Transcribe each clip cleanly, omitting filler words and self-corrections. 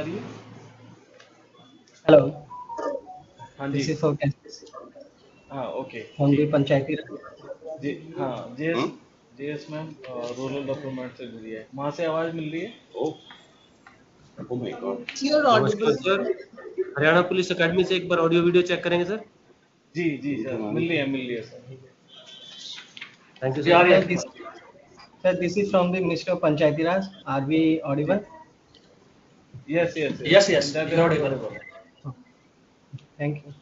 रही है? हेलो, हाँ जी। दिस इज फॉर हाँ, ओके, फ्रॉम द ठीक है। पंचायती जी, हाँ, JS JS ma'am rural development से जुड़ी है। वहाँ से आवाज़ मिल रही है? Oh my God. You're नमस्कार audible. Sir, Haryana police academy से एक बार ऑडियो वीडियो चेक करेंगे सर। जी जी सर, मिल रही है सर। थैंक यू जी, आ सर। रही है। Sir, this is from the Ministry of Panchayati Raj. Are we जी, audible? Yes yes Yes, yes, That you're is audible. audible. Thank you.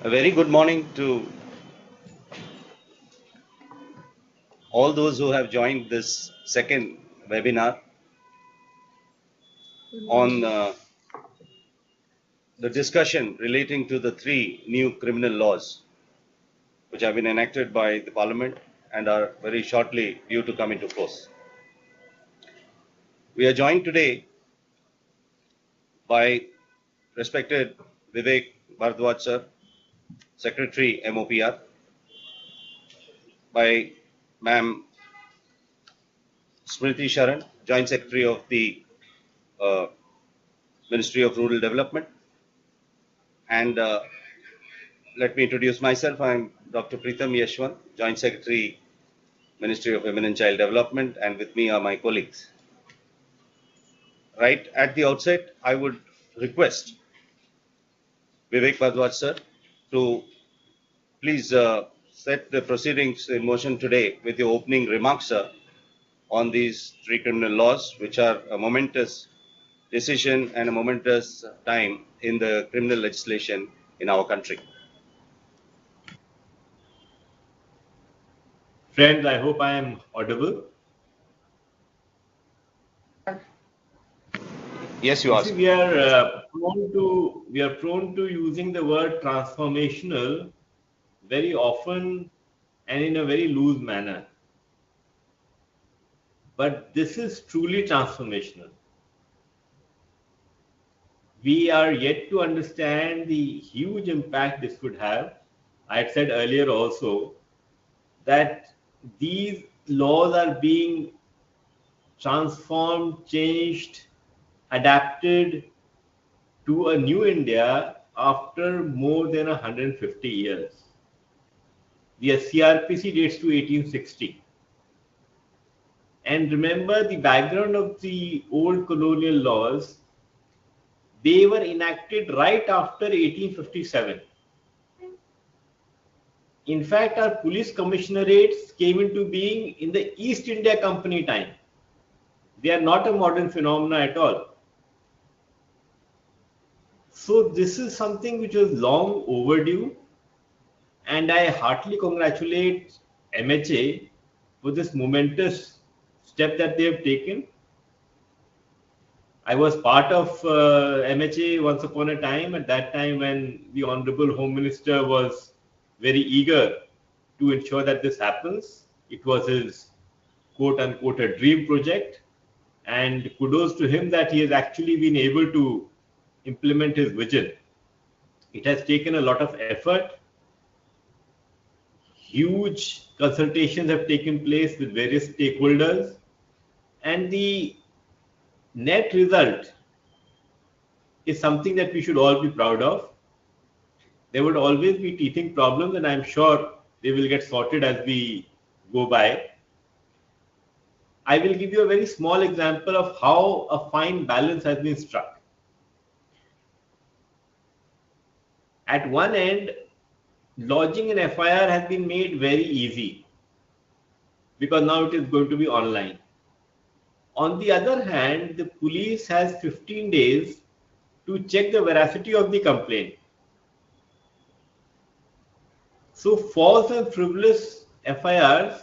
A very good morning to all those who have joined this second webinar on the discussion relating to the three new criminal laws which have been enacted by the Parliament and are very shortly due to come into force. We are joined today by respected Vivek Bhardwaj sir, Secretary MOPR, by Ma'am Smriti Sharan, Joint Secretary of the uh, Ministry of Rural Development, and let me introduce myself. I'm Dr. Preetham Yashwant, Joint Secretary, Ministry of Women and Child Development, and with me are my colleagues. right at the outset, I would request Vivek Bhardwaj sir to please set the proceedings in motion today with your opening remarks, sir, on these three criminal laws, which are a momentous decision and a momentous time in the criminal legislation in our country. Friends, I hope I am audible. Yes, you You are. see, we are prone to using the word transformational very often and in a very loose manner. But this is truly transformational. We are yet to understand the huge impact this would have. I had said earlier also that these laws are being transformed, changed, adapted to a new India after more than 150 years. The CRPC dates to 1860. And remember the background of the old colonial laws, they were enacted right after 1857. In fact, our police commissionerates came into being in the East India Company time. They are not a modern phenomena at all. So this is something which was long overdue, and I heartily congratulate MHA for this momentous step that they have taken. I was part of MHA once upon a time, at that time when the Honorable Home Minister was very eager to ensure that this happens. It was his quote unquote a dream project, and kudos to him that he has actually been able to implement his vision. It has taken a lot of effort. Huge consultations have taken place with various stakeholders, and the net result is something that we should all be proud of. There would always be teething problems, and I'm sure they will get sorted as we go by. I will give you a very small example of how a fine balance has been struck. At one end, lodging an FIR has been made very easy because now it is going to be online. On the other hand, the police has 15 days to check the veracity of the complaint. So false and frivolous FIRs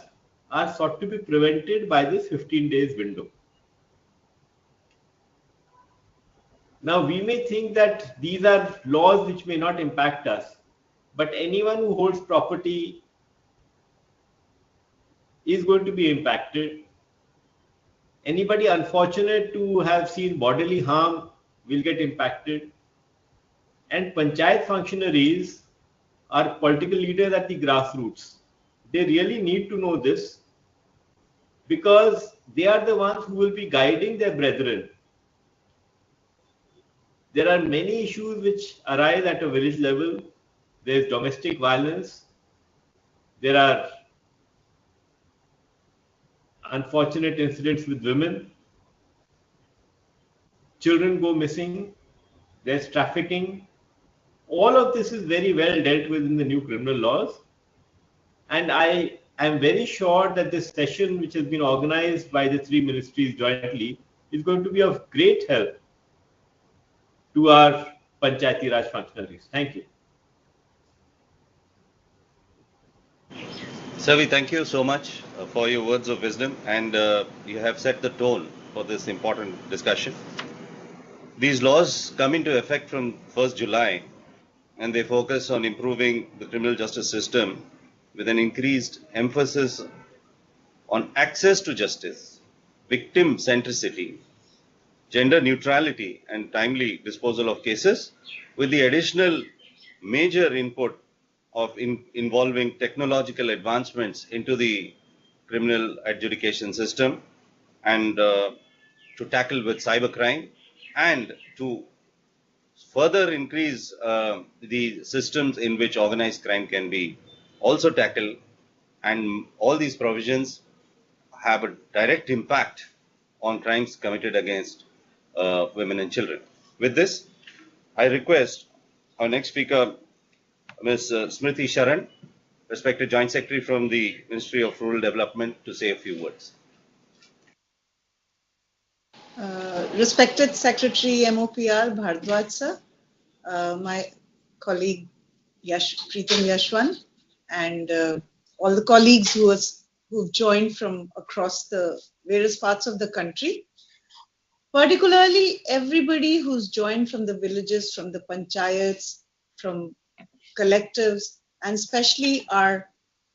are sought to be prevented by this 15 days window. Now we may think that these are laws which may not impact us, but anyone who holds property is going to be impacted. Anybody unfortunate to have seen bodily harm will get impacted. And panchayat functionaries are political leaders at the grassroots. They really need to know this because they are the ones who will be guiding their brethren. There are many issues which arise at a village level. There is domestic violence. There are unfortunate incidents with women. Children go missing. There's trafficking. All of this is very well dealt with in the new criminal laws. And I am very sure that this session, which has been organized by the three ministries jointly, is going to be of great help to our Panchayati Raj functionaries. Thank you. Sir, we thank you so much for your words of wisdom, and you have set the tone for this important discussion. These laws come into effect from 1st July, and they focus on improving the criminal justice system with an increased emphasis on access to justice, victim centricity, gender neutrality, and timely disposal of cases, with the additional major input of involving technological advancements into the criminal adjudication system, and to tackle with cybercrime, and to further increase the systems in which organized crime can be also tackled. And all these provisions have a direct impact on crimes committed against women and children. With this, I request our next speaker, Ms. Smriti Sharan, respected Joint Secretary from the Ministry of Rural Development, to say a few words. Respected Secretary MOPR Bhardwaj sir, my colleague Pritam Yashwan, and all the colleagues who've joined from across the various parts of the country, particularly everybody who's joined from the villages, from the panchayats, from collectives, and especially our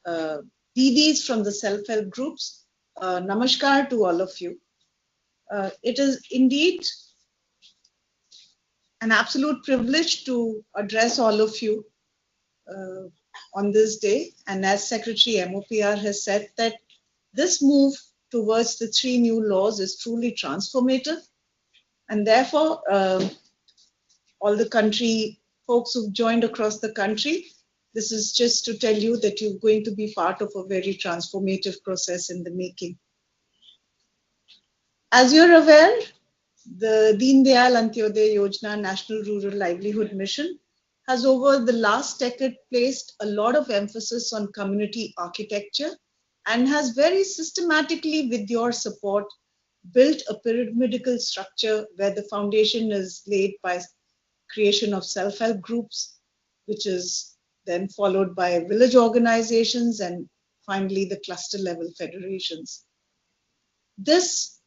DDs from the self-help groups. Namaskar to all of you. It is indeed an absolute privilege to address all of you on this day. And as Secretary MOPR has said, that this move towards the 3 new laws is truly transformative. And therefore, all the country folks who've joined across the country, this is just to tell you that you're going to be part of a very transformative process in the making. As you're aware, the Deen Dayal Antyodaya Yojana National Rural Livelihood Mission has over the last decade placed a lot of emphasis on community architecture and has very systematically, with your support, built a pyramidal structure where the foundation is laid by creation of self-help groups, which is then followed by village organizations and finally the cluster level federations. This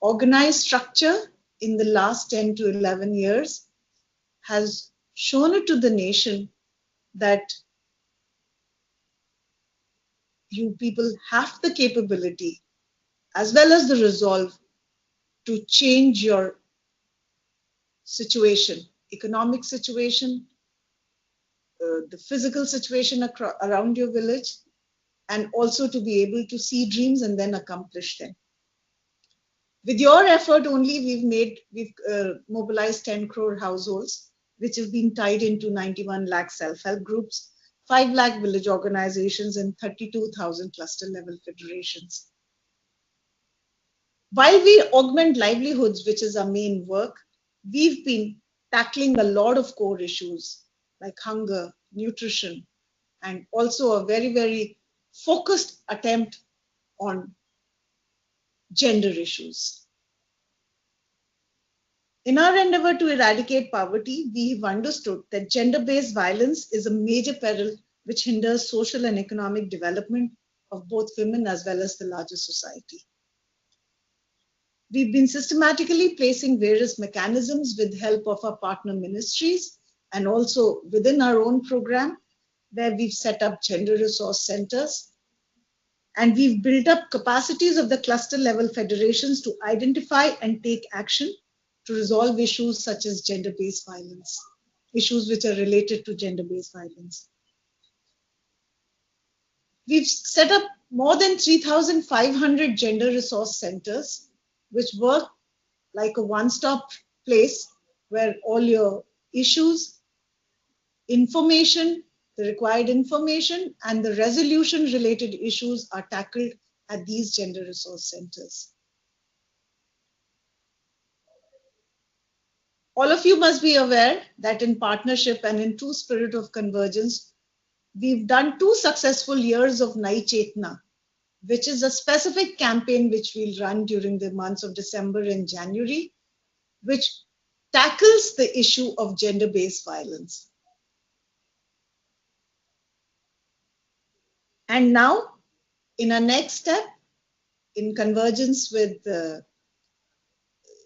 organized structure in the last 10 to 11 years has shown it to the nation that you people have the capability as well as the resolve to change your situation, economic situation, the physical situation around your village, and also to be able to see dreams and then accomplish them. With your effort only, we've mobilized 10 crore households, which have been tied into 91 lakh self-help groups, 5 lakh village organizations, and 32,000 cluster level federations. While we augment livelihoods, which is our main work, we've been tackling a lot of core issues like hunger, nutrition, and also a very, very focused attempt on gender issues. In our endeavor to eradicate poverty, we've understood that gender-based violence is a major peril which hinders social and economic development of both women as well as the larger society. We've been systematically placing various mechanisms with help of our partner ministries and also within our own program, where we've set up gender resource centers. And we've built up capacities of the cluster level federations to identify and take action to resolve issues such as gender-based violence, issues which are related to gender-based violence. We've set up more than 3,500 gender resource centers, which work like a one-stop place where all your issues, information, the required information, and the resolution-related issues are tackled at these gender resource centers. All of you must be aware that in partnership and in true spirit of convergence, we've done 2 successful years of Nai Chetna, which is a specific campaign which we'll run during the months of December and January, which tackles the issue of gender-based violence. And now, in our next step, in convergence with the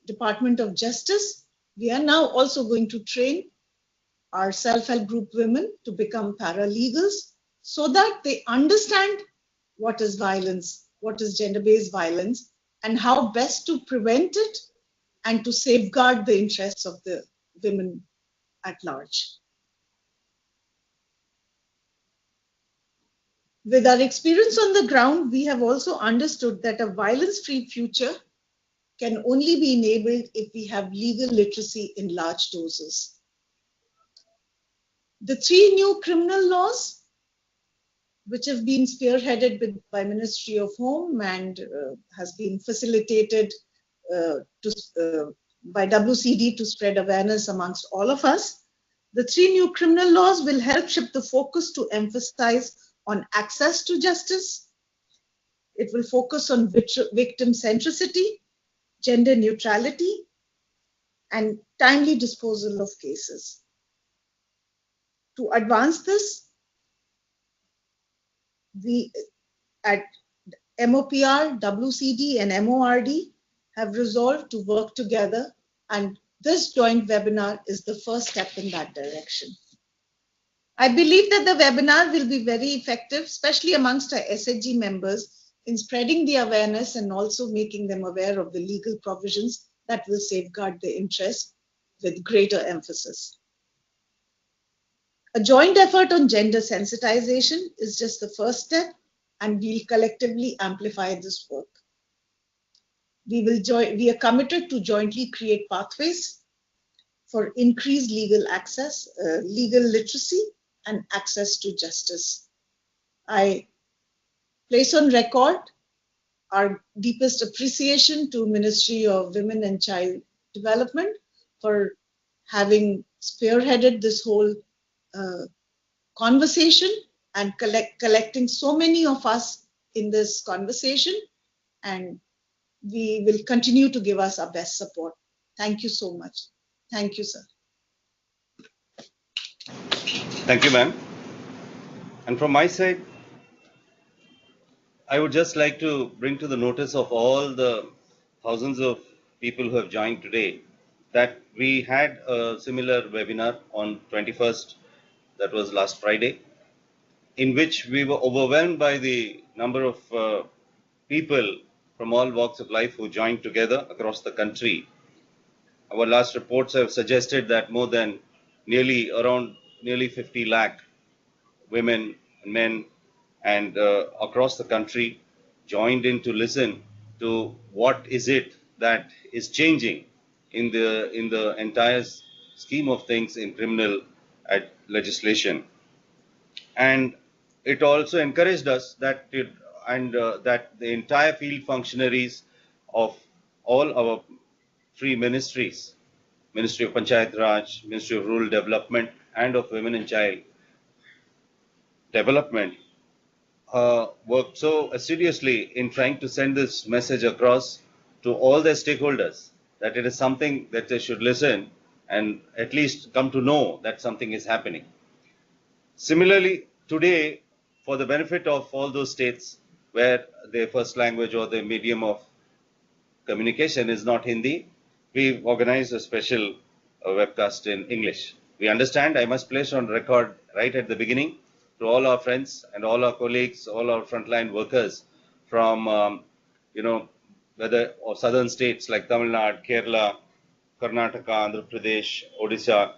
Department of Justice, we are now also going to train our self-help group women to become paralegals so that they understand what is violence, what is gender-based violence, and how best to prevent it and to safeguard the interests of the women at large. With our experience on the ground, we have also understood that a violence-free future can only be enabled if we have legal literacy in large doses. The 3 new criminal laws, which have been spearheaded by Ministry of Home and has been facilitated by WCD to spread awareness amongst all of us. The 3 new criminal laws will help shift the focus to emphasize on access to justice. It will focus on victim centricity, gender neutrality, and timely disposal of cases. To advance this, we at MOPR, WCD, and MORD have resolved to work together, and this joint webinar is the first step in that direction. I believe that the webinar will be very effective, especially amongst our SHG members, in spreading the awareness and also making them aware of the legal provisions that will safeguard their interests with greater emphasis. A joint effort on gender sensitization is just the first step, and we'll collectively amplify this work. We are committed to jointly create pathways for increased legal access, legal literacy, and access to justice. I place on record our deepest appreciation to Ministry of Women and Child Development for having spearheaded this whole conversation and collecting so many of us in this conversation, and we will continue to give us our best support. Thank you so much. Thank you, sir. Thank you, ma'am. And from my side, I would just like to bring to the notice of all the thousands of people who have joined today that we had a similar webinar on 21st, that was last Friday, in which we were overwhelmed by the number of people from all walks of life who joined together across the country. Our last reports have suggested that more than nearly 50 lakh women, men, and across the country joined in to listen to what is it that is changing in the entire scheme of things in criminal legislation. And it also encouraged us that that the entire field functionaries of all our 3 ministries, Ministry of Panchayat Raj, Ministry of Rural Development, and of Women and Child Development, worked so assiduously in trying to send this message across to all their stakeholders that it is something that they should listen and at least come to know that something is happening. Similarly, today, for the benefit of all those states where their first language or their medium of communication is not Hindi, we've organized a special webcast in English. We understand, I must place on record right at the beginning, to all our friends and all our colleagues, all our frontline workers from, whether or southern states like Tamil Nadu, Kerala, Karnataka, Andhra Pradesh, Odisha,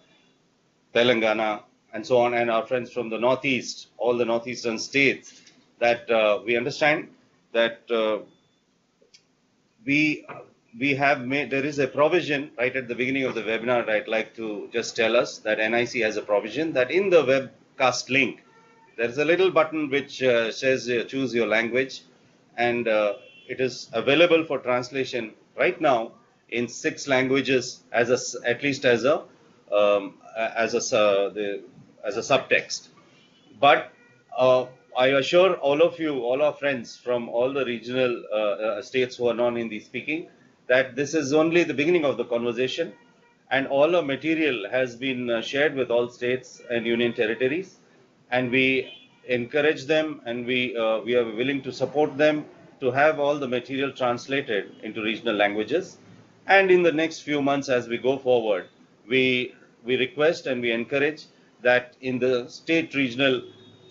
Telangana, and so on, and our friends from the Northeast, all the Northeastern states, that we understand that we have made, there is a provision right at the beginning of the webinar. I'd like to just tell us that NIC has a provision that in the webcast link, there is a little button which says choose your language, and it is available for translation right now in 6 languages at least as a subtext. But I assure all of you, all our friends from all the regional states who are non-Hindi speaking, that this is only the beginning of the conversation, and all our material has been shared with all states and union territories, and we encourage them, and we are willing to support them to have all the material translated into regional languages. And in the next few months, as we go forward, we request and we encourage that in the state regional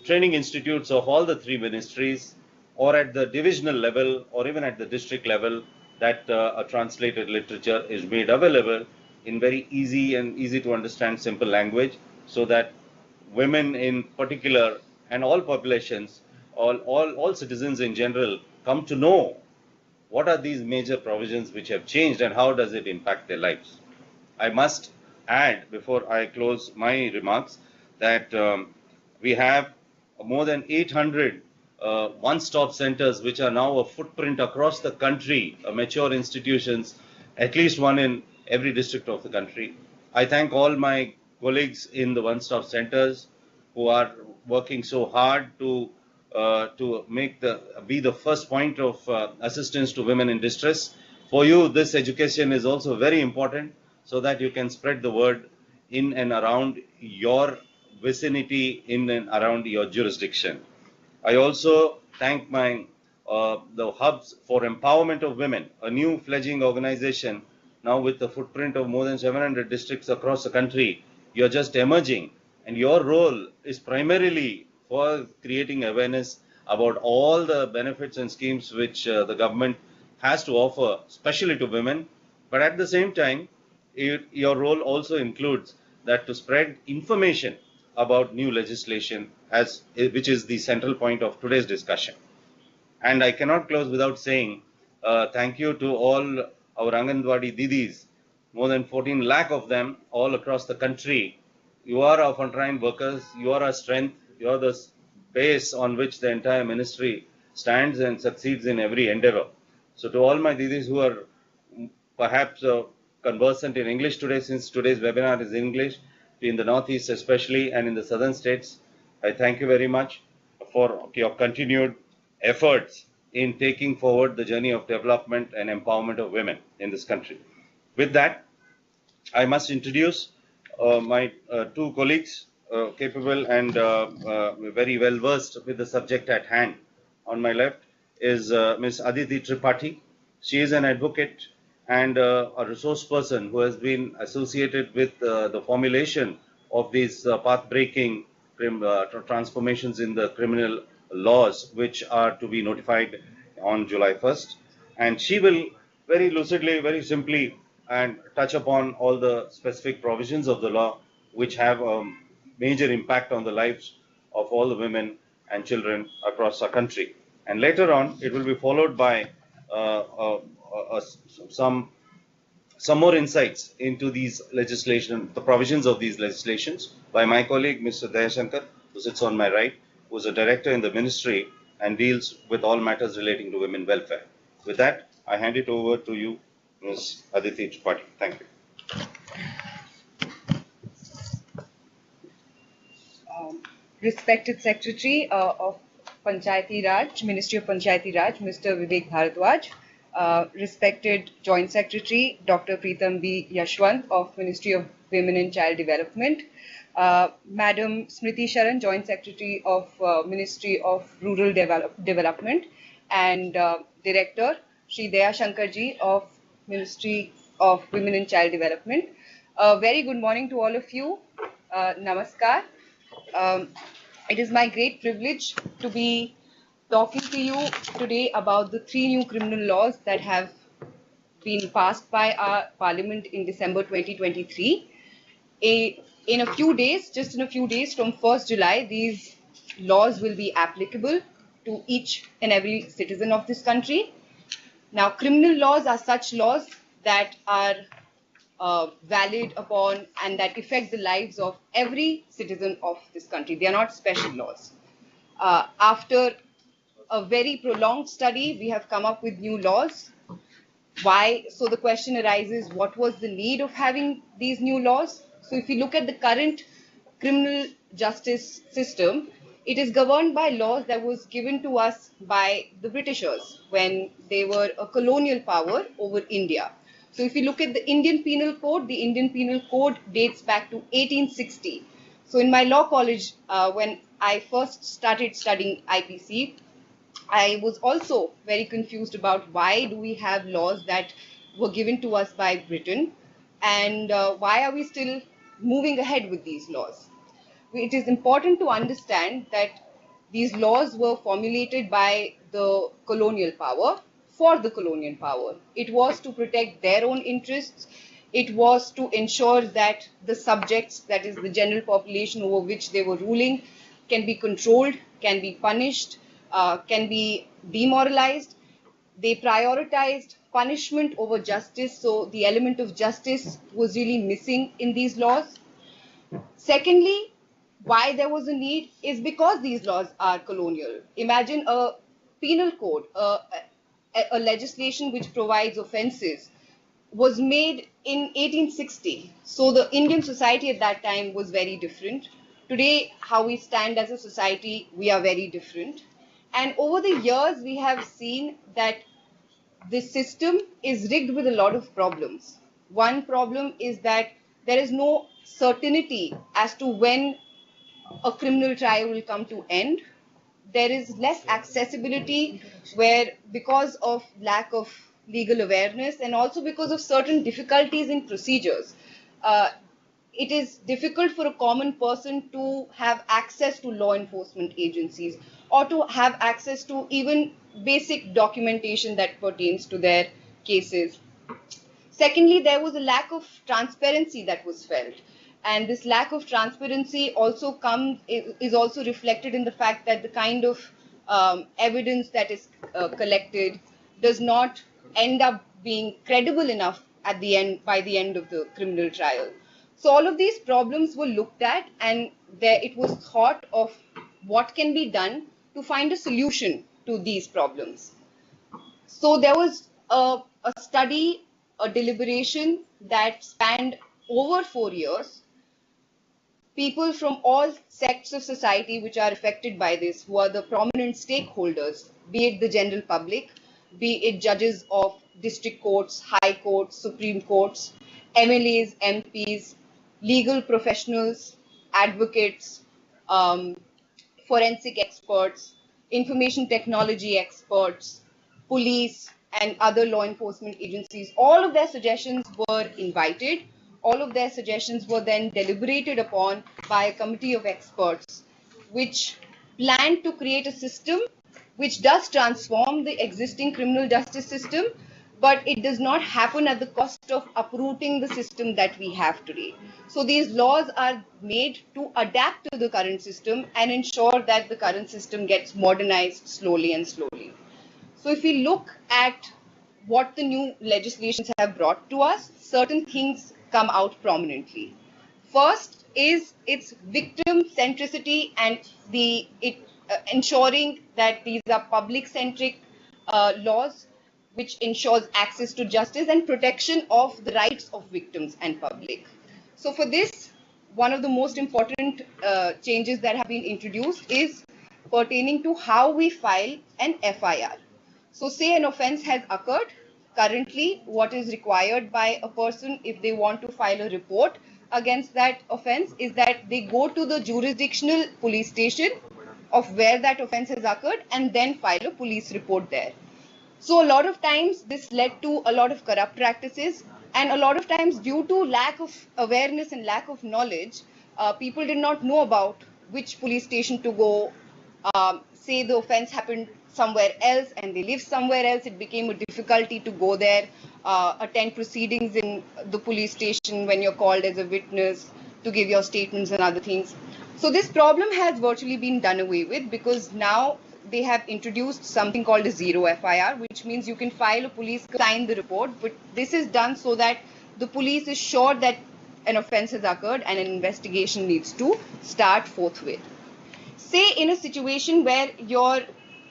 training institutes of all the 3 ministries, or at the divisional level, or even at the district level, that a translated literature is made available in very easy to understand simple language, so that women in particular and all populations, all citizens in general, come to know what are these major provisions which have changed and how does it impact their lives. I must add, before I close my remarks, that we have more than 800 one-stop centers which are now a footprint across the country, mature institutions, at least one in every district of the country. I thank all my colleagues in the one-stop centers who are working so hard to be the first point of assistance to women in distress. For you, this education is also very important so that you can spread the word in and around your vicinity, in and around your jurisdiction. I also thank the hubs for empowerment of women, a new fledgling organization now with the footprint of more than 700 districts across the country. You're just emerging, and your role is primarily for creating awareness about all the benefits and schemes which the government has to offer, especially to women. But at the same time, your role also includes that to spread information about new legislation, which is the central point of today's discussion. And I cannot close without saying thank you to all our Anganwadi Didis, more than 14 lakh of them all across the country. You are our frontline workers, you are our strength, you are the base on which the entire ministry stands and succeeds in every endeavor. So to all my Didis who are perhaps conversant in English today, since today's webinar is in English, in the Northeast especially and in the southern states, I thank you very much for your continued efforts in taking forward the journey of development and empowerment of women in this country. With that, I must introduce my two colleagues, capable and very well versed with the subject at hand. On my left is Ms. Aditi Tripathi. She is an advocate and a resource person who has been associated with the formulation of these path-breaking transformations in the criminal laws, which are to be notified on July 1st. And she will very lucidly, very simply, and touch upon all the specific provisions of the law which have a major impact on the lives of all the women and children across our country. And later on, it will be followed by some more insights into these legislation, the provisions of these legislations, by my colleague, Mr. Dayashankar, who sits on my right, who is a director in the ministry and deals with all matters relating to women welfare. With that, I hand it over to you, Ms. Aditi Tripathi. Thank you. Respected Secretary of Panchayati Raj, Ministry of Panchayati Raj, Mr. Vivek Bharadwaj, respected Joint Secretary, Dr. Preetam B. Yashwant of Ministry of Women and Child Development, Madam Smriti Sharan, Joint Secretary of Ministry of Rural Development, and Director Shri Daya Shankarji of Ministry of Women and Child Development. Very good morning to all of you. Namaskar. It is my great privilege to be talking to you today about the 3 new criminal laws that have been passed by our Parliament in December 2023. In a few days, just in a few days from 1st July, these laws will be applicable to each and every citizen of this country. Now, criminal laws are such laws that are valid upon and that affect the lives of every citizen of this country. They are not special laws. After a very prolonged study, we have come up with new laws. Why? So the question arises, what was the need of having these new laws? So if you look at the current criminal justice system, it is governed by laws that was given to us by the Britishers when they were a colonial power over India. So if you look at the Indian Penal Code dates back to 1860. So in my law college, when I first started studying IPC, I was also very confused about why do we have laws that were given to us by Britain, and why are we still moving ahead with these laws? It is important to understand that these laws were formulated by the colonial power for the colonial power. It was to protect their own interests. It was to ensure that the subjects, that is the general population over which they were ruling, can be controlled, can be punished, can be demoralized. They prioritized punishment over justice, so the element of justice was really missing in these laws. Secondly, why there was a need is because these laws are colonial. Imagine a penal code, a legislation which provides offences was made in 1860. So the Indian society at that time was very different. Today, how we stand as a society, we are very different. And over the years, we have seen that this system is rigged with a lot of problems. One problem is that there is no certainty as to when a criminal trial will come to end. There is less accessibility where, because of lack of legal awareness and also because of certain difficulties in procedures, uh, it is difficult for a common person to have access to law enforcement agencies or to have access to even basic documentation that pertains to their cases. Secondly, there was a lack of transparency that was felt. And this lack of transparency also is also reflected in the fact that the kind of evidence that is collected does not end up being credible enough at the end, by the end of the criminal trial. So all of these problems were looked at, and it was thought of what can be done to find a solution to these problems. So there was a study, a deliberation that spanned over 4 years. People from all sects of society which are affected by this, who are the prominent stakeholders, be it the general public, be it judges of district courts, high courts, supreme courts, MLAs, MPs, legal professionals, advocates, forensic experts, information technology experts, police, and other law enforcement agencies. All of their suggestions were invited. All of their suggestions were then deliberated upon by a committee of experts, which planned to create a system which does transform the existing criminal justice system, but it does not happen at the cost of uprooting the system that we have today. So these laws are made to adapt to the current system and ensure that the current system gets modernized slowly and slowly. So if we look at what the new legislations have brought to us, certain things come out prominently. First is its victim centricity and ensuring that these are public centric laws which ensures access to justice and protection of the rights of victims and public. So for this, one of the most important changes that have been introduced is pertaining to how we file an FIR. So say an offense has occurred. Currently, what is required by a person if they want to file a report against that offense is that they go to the jurisdictional police station of where that offense has occurred and then file a police report there. So a lot of times this led to a lot of corrupt practices, and a lot of times due to lack of awareness and lack of knowledge, people did not know about which police station to go. Say the offense happened somewhere else and they live somewhere else, it became a difficulty to go there, attend proceedings in the police station when you're called as a witness to give your statements and other things. So this problem has virtually been done away with, because now they have introduced something called a zero FIR, which means you can file a police, sign the report, but this is done so that the police is sure that an offense has occurred and an investigation needs to start forthwith. Say in a situation where your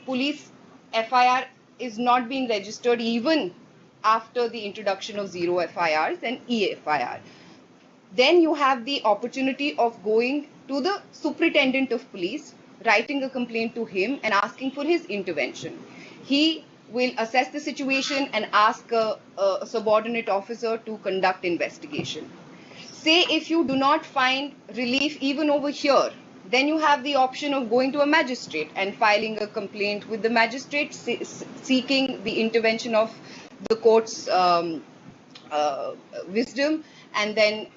police FIR is not being registered even after the introduction of zero FIRs and EFIR, then you have the opportunity of going to the superintendent of police, writing a complaint to him and asking for his intervention. He will assess the situation and ask a subordinate officer to conduct investigation. Say if you do not find relief even over here, then you have the option of going to a magistrate and filing a complaint with the magistrate, seeking the intervention of the court's wisdom, and then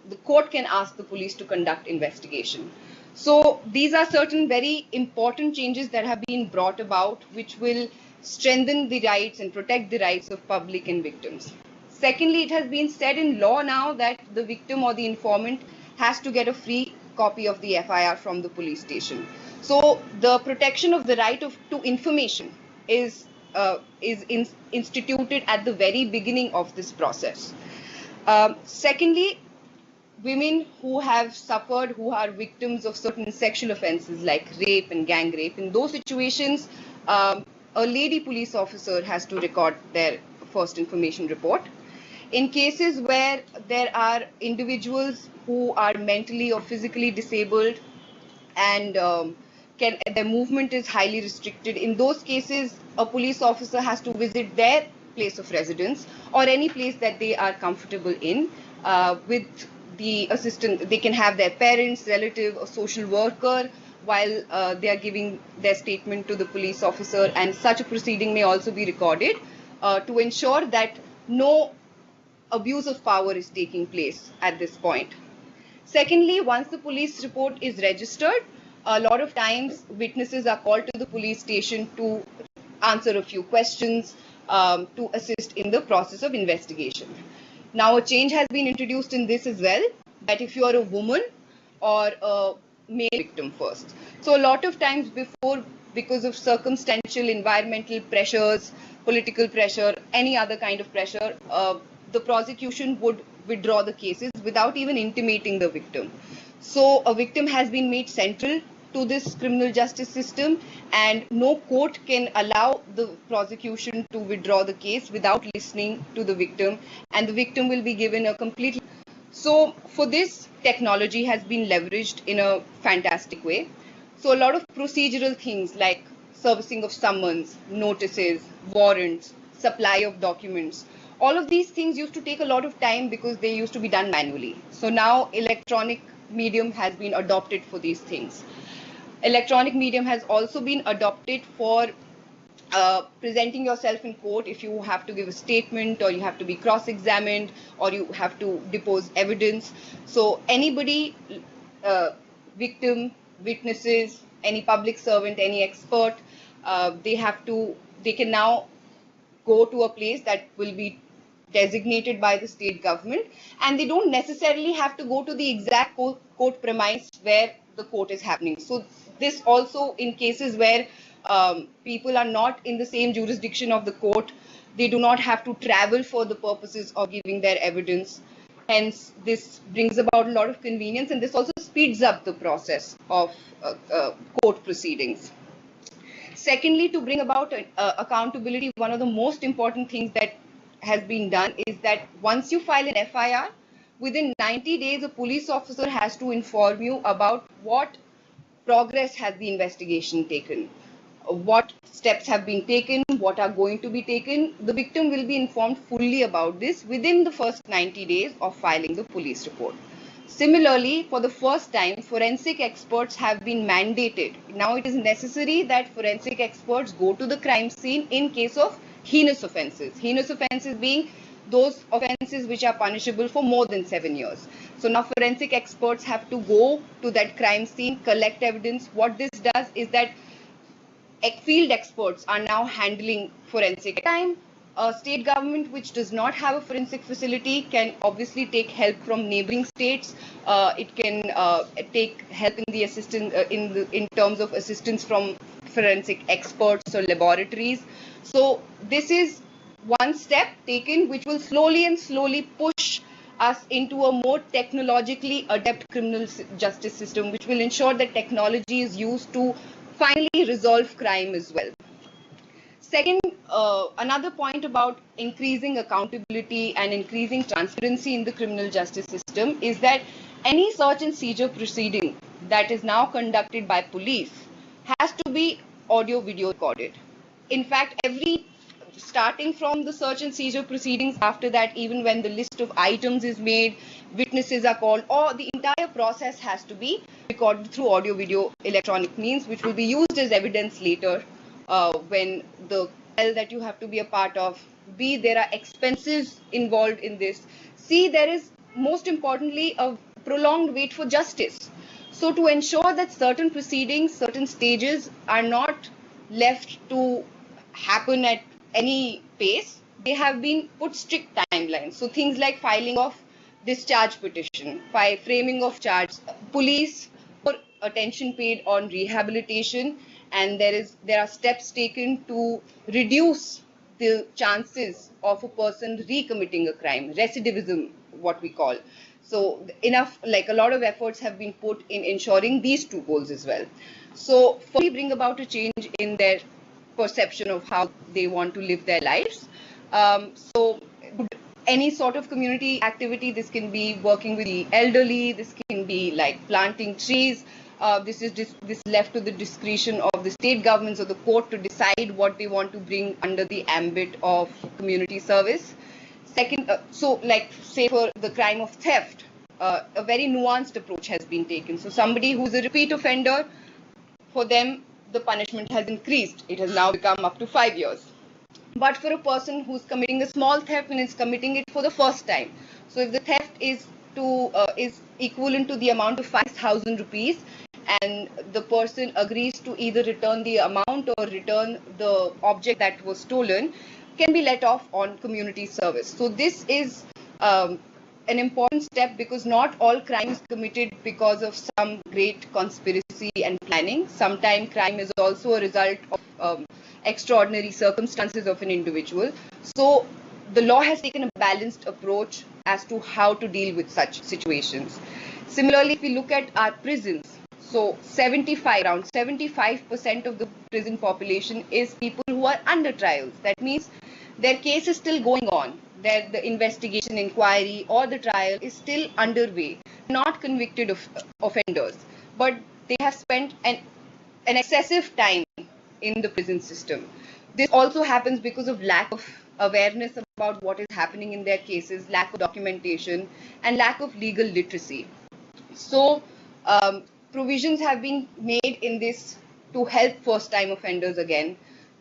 the court can ask the police to conduct investigation. So these are certain very important changes that have been brought about, which will strengthen the rights and protect the rights of public and victims. Secondly, it has been said in law now that the victim or the informant has to get a free copy of the FIR from the police station. So the protection of the right to information is instituted at the very beginning of this process. Secondly, women who have suffered, who are victims of certain sexual offenses like rape and gang rape, in those situations, a lady police officer has to record their first information report. In cases where there are individuals who are mentally or physically disabled and their movement is highly restricted, in those cases a police officer has to visit their place of residence or any place that they are comfortable in with the assistant. They can have their parents, relative, or social worker while they are giving their statement to the police officer, and such a proceeding may also be recorded to ensure that no abuse of power is taking place at this point. Secondly, once the police report is registered, a lot of times witnesses are called to the police station to answer a few questions to assist in the process of investigation. Now, a change has been introduced in this as well, that if you are a woman or a male victim first. So a lot of times before, because of circumstantial environmental pressures, political pressure, any other kind of pressure, the prosecution would withdraw the cases without even intimating the victim. So a victim has been made central to this criminal justice system, and no court can allow the prosecution to withdraw the case without listening to the victim, and the victim will be given a complete. So for this, technology has been leveraged in a fantastic way. So a lot of procedural things like servicing of summons, notices, warrants, supply of documents, all of these things used to take a lot of time because they used to be done manually. So now electronic medium has been adopted for these things. Electronic medium has also been adopted for presenting yourself in court if you have to give a statement or you have to be cross-examined or you have to depose evidence. So anybody, victim, witnesses, any public servant, any expert, they can now go to a place that will be designated by the state government, and they don't necessarily have to go to the exact court premise where the court is happening. So this also, in cases where people are not in the same jurisdiction of the court, they do not have to travel for the purposes of giving their evidence. Hence, this brings about a lot of convenience, and this also speeds up the process of court proceedings. Secondly, to bring about accountability, one of the most important things that has been done is that once you file an FIR, within 90 days, a police officer has to inform you about what progress has the investigation taken, what steps have been taken, what are going to be taken. The victim will be informed fully about this within the first 90 days of filing the police report. Similarly, for the first time, forensic experts have been mandated. Now it is necessary that forensic experts go to the crime scene in case of heinous offences. Heinous offences being those offences which are punishable for more than 7 years. So now forensic experts have to go to that crime scene, collect evidence. What this does is that field experts are now handling forensic crime. A state government which does not have a forensic facility can obviously take help from neighboring states. It can take help in the in terms of assistance from forensic experts or laboratories. So this is one step taken which will slowly push us into a more technologically adept criminal justice system, which will ensure that technology is used to finally resolve crime as well. Second, another point about increasing accountability and increasing transparency in the criminal justice system is that any search and seizure proceeding that is now conducted by police has to be audio-video recorded. In fact, starting from the search and seizure proceedings, after that, even when the list of items is made, witnesses are called, or the entire process has to be recorded through audio-video electronic means, which will be used as evidence later when the trial that you have to be a part of. B, there are expenses involved in this. C, there is most importantly a prolonged wait for justice. So to ensure that certain proceedings, certain stages are not left to happen at any pace, they have been put strict timelines. So things like filing of discharge petition, framing of charge, police for attention paid on rehabilitation, and there are steps taken to reduce the chances of a person recommitting a crime, recidivism, what we call. So a lot of efforts have been put in ensuring these two goals as well. So firstly, bring about a change in their perception of how they want to live their lives. So any sort of community activity. This can be working with the elderly, this can be like planting trees. This is left to the discretion of the state governments or the court to decide what they want to bring under the ambit of community service. Second, so like say for the crime of theft, a very nuanced approach has been taken. So somebody who's a repeat offender, for them the punishment has increased. It has now become up to 5 years. But for a person who's committing a small theft and is committing it for the first time, so if the theft is equivalent to the amount of 5,000 rupees, and the person agrees to either return the amount or return the object that was stolen, can be let off on community service. So this is an important step, because not all crimes committed because of some great conspiracy and planning. Sometimes crime is also a result of extraordinary circumstances of an individual. So the law has taken a balanced approach as to how to deal with such situations. Similarly, if we look at our prisons, so around 75% of the prison population is people who are under trials. That means their case is still going on. The investigation, inquiry, or the trial is still underway. Not convicted of offenders, but they have spent an excessive time in the prison system. This also happens because of lack of awareness about what is happening in their cases, lack of documentation, and lack of legal literacy. So provisions have been made in this to help first-time offenders again.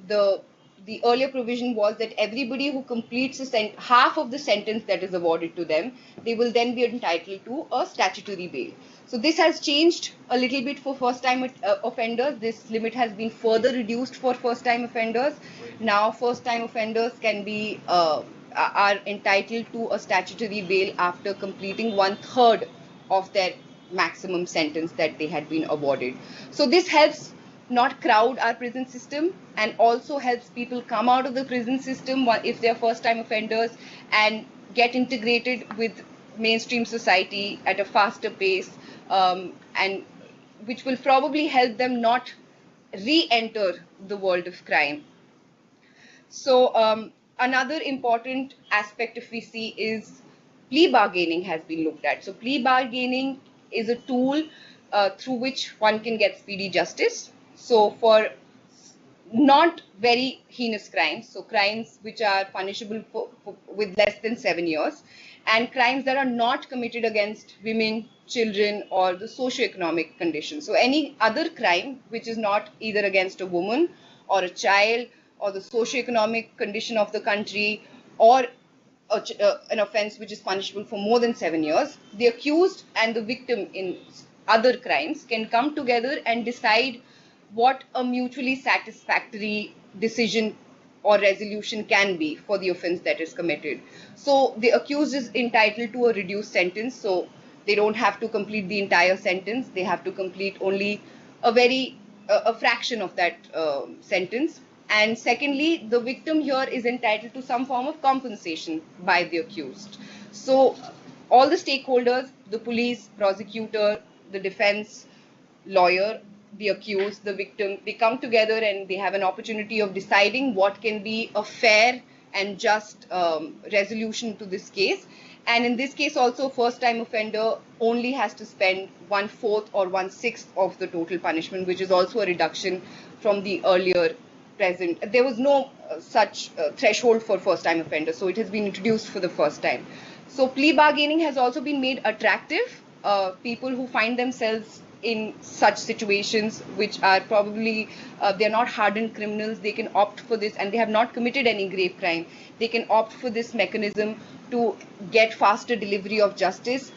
The earlier provision was that everybody who completes half of the sentence that is awarded to them, they will then be entitled to a statutory bail. So this has changed a little bit for first-time offenders. This limit has been further reduced for first-time offenders. Now first-time offenders can be are entitled to a statutory bail after completing 1/3 of their maximum sentence that they had been awarded. So this helps not crowd our prison system, and also helps people come out of the prison system if they are first time offenders and get integrated with mainstream society at a faster pace, and which will probably help them not re-enter the world of crime. So another important aspect, if we see, is plea bargaining has been looked at. So plea bargaining is a tool through which one can get speedy justice. So for not very heinous crimes, so crimes which are punishable with less than 7 years, and crimes that are not committed against women, children, or the socio-economic condition. So any other crime which is not either against a woman or a child or the socio-economic condition of the country, or an offense which is punishable for more than 7 years, the accused and the victim in other crimes can come together and decide what a mutually satisfactory decision or resolution can be for the offense that is committed. So the accused is entitled to a reduced sentence, so they don't have to complete the entire sentence, they have to complete only a fraction of that sentence. And secondly, the victim here is entitled to some form of compensation by the accused. So all the stakeholders, the police, prosecutor, the defense, lawyer, the accused, the victim, they come together and they have an opportunity of deciding what can be a fair and just resolution to this case. And in this case also, first time offender only has to spend 1/4 or 1/6 of the total punishment, which is also a reduction from the earlier present. There was no such threshold for first time offenders, so it has been introduced for the first time. So plea bargaining has also been made attractive. People who find themselves in such situations, which are probably they're not hardened criminals, they can opt for this, and they have not committed any grave crime, they can opt for this mechanism to get faster delivery of justice.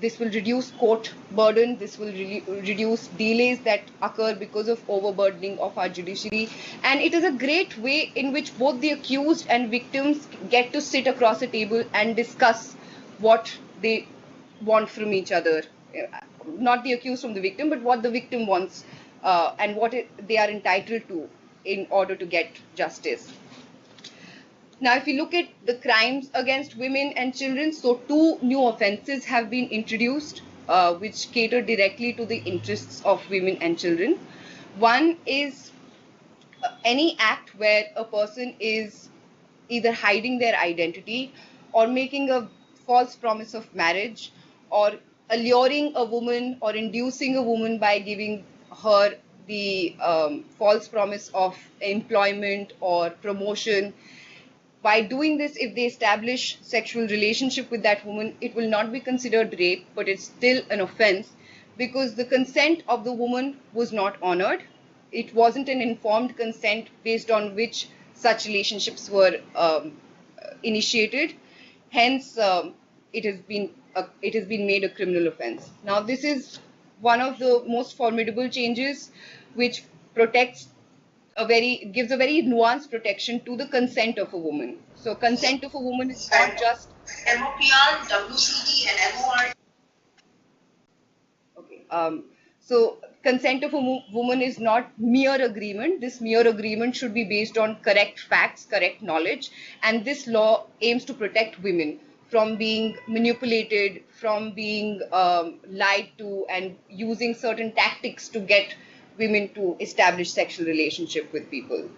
This will reduce court burden, this will reduce delays that occur because of overburdening of our judiciary, and it is a great way in which both the accused and victims get to sit across a table and discuss what they want from each other. Not the accused from the victim, but what the victim wants and what they are entitled to in order to get justice. Now, if you look at the crimes against women and children, so 2 new offences have been introduced which cater directly to the interests of women and children. One is any act where a person is either hiding their identity or making a false promise of marriage, or alluring a woman or inducing a woman by giving her the false promise of employment or promotion. By doing this, if they establish sexual relationship with that woman, it will not be considered rape, but it's still an offense because the consent of the woman was not honored. It wasn't an informed consent based on which such relationships were initiated. Hence, it has been made a criminal offense. Now, this is one of the most formidable changes, which protects gives a very nuanced protection to the consent of a woman. So consent of a woman is not just MOPR, WCT and MOR. okay. So consent of a woman is not mere agreement. This mere agreement should be based on correct facts, correct knowledge, and this law aims to protect women from being manipulated, from being lied to, and using certain tactics to get women to establish sexual relationship with people.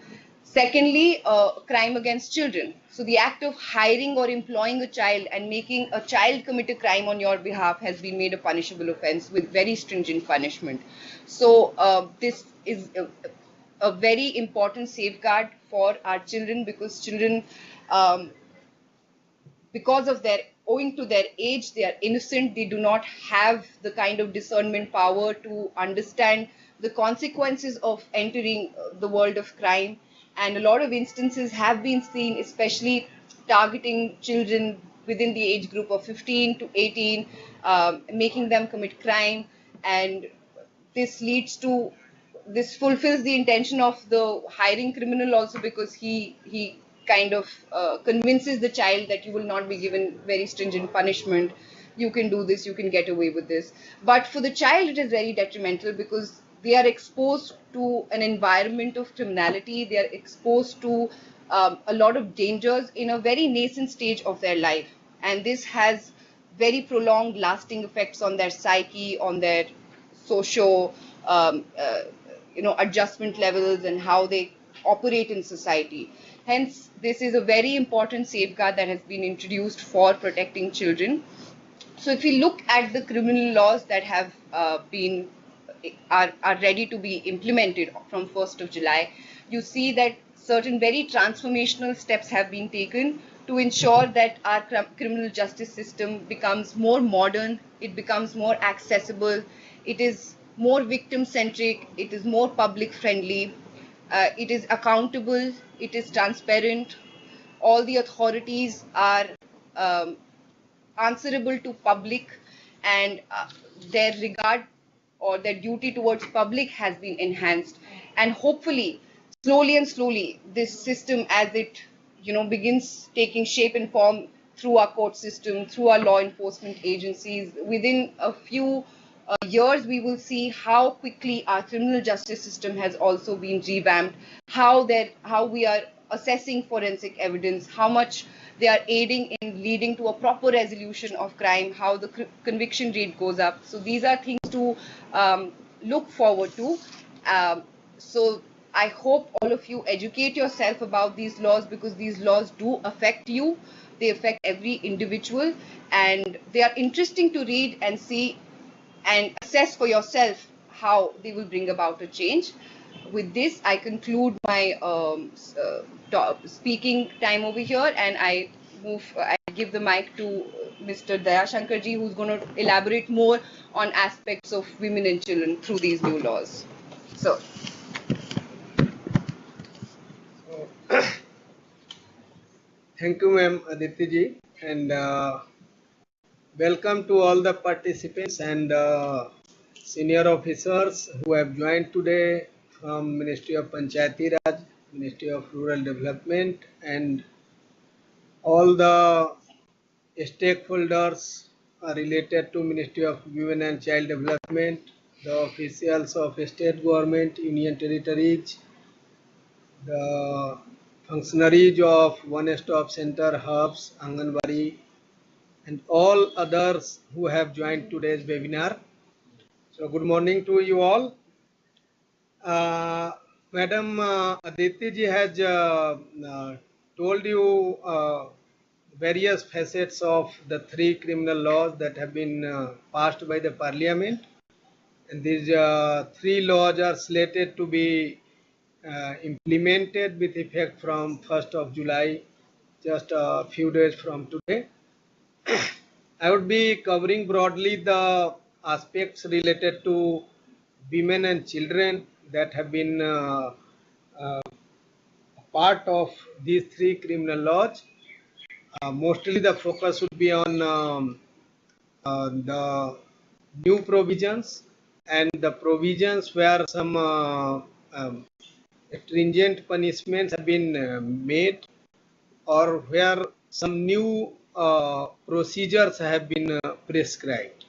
Secondly, crime against children. So the act of hiring or employing a child and making a child commit a crime on your behalf has been made a punishable offense with very stringent punishment. So this is a very important safeguard for our children, because children, because of owing to their age, they are innocent. They do not have the kind of discernment power to understand the consequences of entering the world of crime. And a lot of instances have been seen, especially targeting children within the age group of 15 to 18, making them commit crime. And this fulfills the intention of the hiring criminal also, because he kind of convinces the child that you will not be given very stringent punishment. You can do this, you can get away with this. But for the child, it is very detrimental, because they are exposed to an environment of criminality. They are exposed to a lot of dangers in a very nascent stage of their life. And this has very prolonged, lasting effects on their psyche, on their socio, adjustment levels, and how they operate in society. Hence, this is a very important safeguard that has been introduced for protecting children. So if you look at the criminal laws that have are ready to be implemented from 1st of July, you see that certain very transformational steps have been taken to ensure that our criminal justice system becomes more modern, it becomes more accessible, it is more victim-centric, it is more public-friendly, it is accountable, it is transparent. All the authorities are answerable to public, and their regard or their duty towards public has been enhanced. And hopefully, slowly, this system, as it begins taking shape and form through our court system, through our law enforcement agencies, within a few years, we will see how quickly our criminal justice system has also been revamped, how we are assessing forensic evidence, how much they are aiding in leading to a proper resolution of crime, how the conviction rate goes up. So these are things to look forward to. So I hope all of you educate yourself about these laws, because these laws do affect you. They affect every individual, and they are interesting to read and see and assess for yourself how they will bring about a change. With this, I conclude my speaking time over here, and I give the mic to Mr. Dayashankarji, who's going to elaborate more on aspects of women and children through these new laws. So. Thank you, ma'am Aditi ji, and welcome to all the participants and senior officers who have joined today from Ministry of Panchayati Raj, Ministry of Rural Development, and all the stakeholders related to Ministry of Women and Child Development, the officials of state government, union territories, the functionaries of one-stop center, hubs, Anganwadi, and all others who have joined today's webinar. So good morning to you all. Madam Aditi ji has told you various facets of the three criminal laws that have been passed by the Parliament. And these three laws are slated to be implemented with effect from 1st of July, just a few days from today. I would be covering broadly the aspects related to women and children that have been part of these three criminal laws. Mostly the focus would be on the new provisions and the provisions where some stringent punishments have been made, or where some new procedures have been prescribed.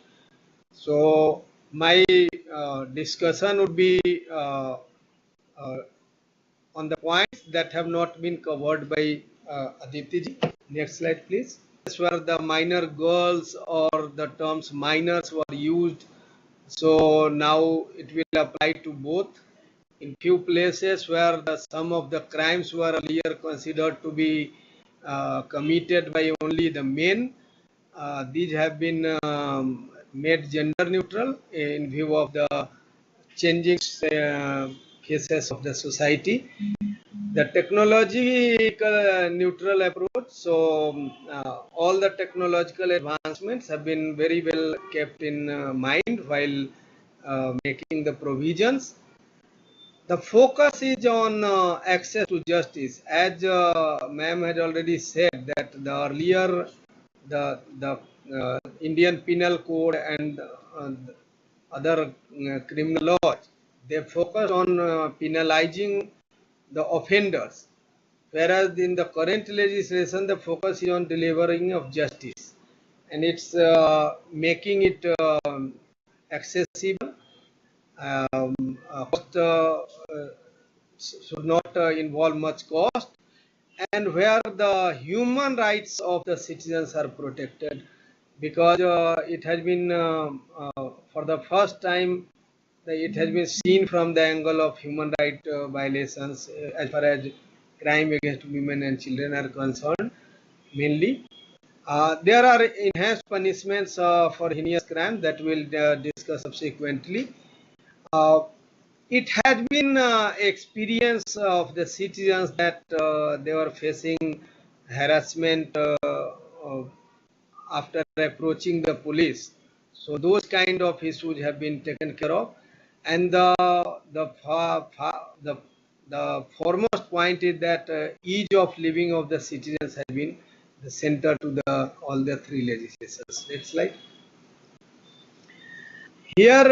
So my discussion would be on the points that have not been covered by Aditi ji. Next slide, please. That's where the minor girls or the terms minors were used. So now it will apply to both. In few places where some of the crimes were earlier considered to be committed by only the men, these have been made gender neutral in view of the changing phases of the society. The technological neutral approach, so all the technological advancements have been very well kept in mind while making the provisions. The focus is on access to justice. As ma'am had already said that the earlier the Indian Penal Code and other criminal laws, they focus on penalizing the offenders, whereas in the current legislation the focus is on delivering of justice, and it's making it accessible. Cost should not involve much cost, and where the human rights of the citizens are protected, because it has been for the first time it has been seen from the angle of human right violations as far as crime against women and children are concerned mainly. There are enhanced punishments for heinous crime that we'll discuss subsequently. It has been experience of the citizens that they were facing harassment after approaching the police. So those kind of issues have been taken care of, and the foremost point is that ease of living of the citizens has been the center to the all the three legislations. Next slide. Here,